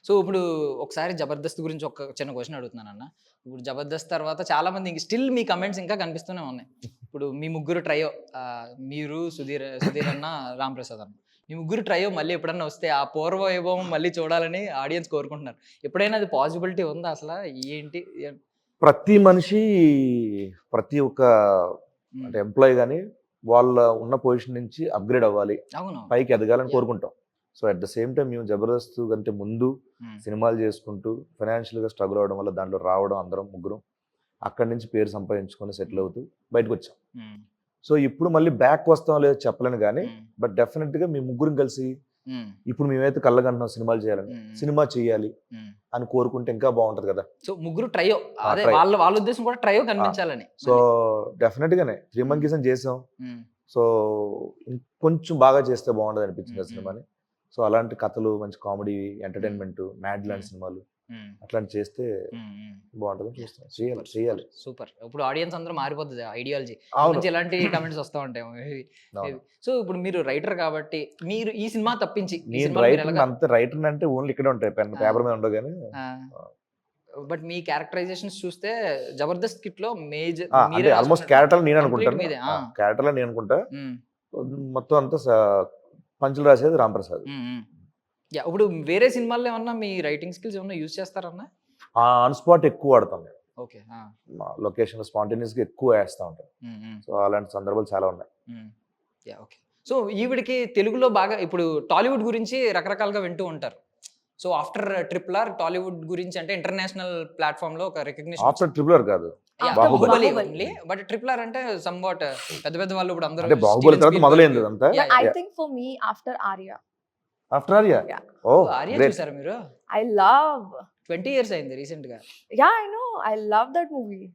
So, ఇప్పుడు ఒకసారి 'జబర్దస్త్' గురించి ఒక చిన్న క్వెషన్ అడుగుతున్నానన్న. ఇప్పుడు 'జబర్దస్త్' తర్వాత చాలామంది స్టిల్ మీ కమెంట్స్ ఇంకా కనిపిస్తూనే ఉన్నాయి. ఇప్పుడు మీ ముగ్గురు ట్రయో మీరు, సుధీర్ అన్న, రామ్ ప్రసాద్ అన్న. మీ ముగ్గురు ట్రయో మళ్ళీ ఎప్పుడన్నా వస్తే ఆ పూర్వ వైభవం మళ్ళీ చూడాలని ఆడియన్స్ కోరుకుంటున్నారు. ఎప్పుడైనా అది పాసిబిలిటీ ఉందా అసల? ఏంటి? ప్రతి మనిషి ప్రతి ఒక్క అంటే ఎంప్లాయీ గాని వాళ్ళ ఉన్న పొజిషన్ నుంచి అప్‌గ్రేడ్ అవ్వాలి. అవును. పైకి ఎదగాలని యాహ్! కోరుకుంటాం. So, at the same time మేము 'జబర్దస్త్' కంటే ముందు సినిమాలు చేసుకుంటూ ఫైనాన్షియల్‌గా స్ట్రగుల్ అవ్వడం వల్ల దాంట్లో రావడం అందరం ముగ్గురం. అక్కడి నుంచి పేరు సంపాదించుకొని సెటిల్ అవుతూ బయటకొచ్చాం. సో, ఇప్పుడు మళ్ళీ బ్యాక్ వస్తామో లేదో చెప్పలేను గానీ, బట్ డెఫినిట్‌గా మేము ముగ్గురం కలిసి ఇప్పుడు మేమైతే కలగంటున్నాం సినిమాలు చేయాలని. సినిమా చేయాలి అని కోరుకుంటే ఇంకా బాగుంటది కదా! సో, ముగ్గురు ట్రయో. అదే ట్రయో. వాళ్ళ ఉద్దేశం కూడా ట్రయో కనిపించాలని. సో, డెఫినిట్‌గానే 'త్రీ మంకీస్' అని చేసాం. సో, ఇంకొంచెం బాగా చేస్తే బాగుంటది అనిపించింది ఆ సినిమాని. సో, అలాంటి కథలు, మంచి కామెడీ, ఎంటర్‌టైన్‌మెంట్, 'మ్యాడ్' లాంటి సినిమాలు అట్లాంటివి చేస్తే బాగుంటదని చూస్తున్నాం. చేయాలి. సూపర్. ఇప్పుడు ఆడియన్స్ అందరూ మారిపోతది ఐడియాలజీ. అవును. నుంచి ఇలాంటి కామెంట్స్ వస్తా ఉంటాయి మేబీ. అవును. సో, ఇప్పుడు మీరు రైటర్ కాబట్టి మీరు ఈ సినిమా తప్పించి ఈ నేను సినిమాలో మీరు ఎలాగా రైటర్ అంటే ఓన్లీ ఇక్కడే ఉంటాయి. పెన్, పేపర్ మీద ఉండవు గానీ బట్ మీ క్యారెక్టరైజేషన్స్ చూస్తే 'జబర్దస్త్' స్కిట్‌లో అంటే ఆల్మోస్ట్ క్యారెక్టర్‌లు నేను అనుకుంటాను. మీదే. క్యారెక్టర్‌లు నేను అనుకుంటా. మొత్తం అంతా పంచులు రాసేది రామ్ ప్రసాద్. యాహ్! ఇప్పుడు వేరే సినిమాల్లో ఏమన్నా మీ రైటింగ్ స్కిల్స్ ఏమన్నా యూజ్ చేస్తారన్నా? ఆన్ స్పాట్ ఎక్కువ వాడతాం మేము. ఓకే. లొకేషన్‌లో స్పాంటేనియస్‌గా ఎక్కువ వేస్తా ఉంటాం. సో, అలాంటి సందర్భాలు చాలా ఉన్నాయి. యాహ్! ఓకే. సో, ఈవిడకి తెలుగులో బాగా ఇప్పుడు టాలీవుడ్ గురించి రకరకాలుగా వింటూ ఉంటారు. So, after 'triple R' Tollywood గురించి అంటే ఇంటర్నేషనల్ ప్లాట్‌ఫార్మ్‌లో ఒక రికగ్నిషన్ ఆఫ్టర్ ట్రిపుల్ ఆర్ కాదు. Yeah! Baahubali. Baahubali only. But 'triple R' అంటే సమ్‌వాట్ పెద్ద పెద్ద వాళ్ళు ఇప్పుడు అందరూ అంటే బాహుబలి తర్వాత మొదలైంది అదంతా. I think for me after Arya. After Arya. Yeah. Oh! Arya great. చూసారా మీరు? I love. 20 ఇయర్స్ అయింది రీసెంట్‌గా. Yeah, I know. I love that movie.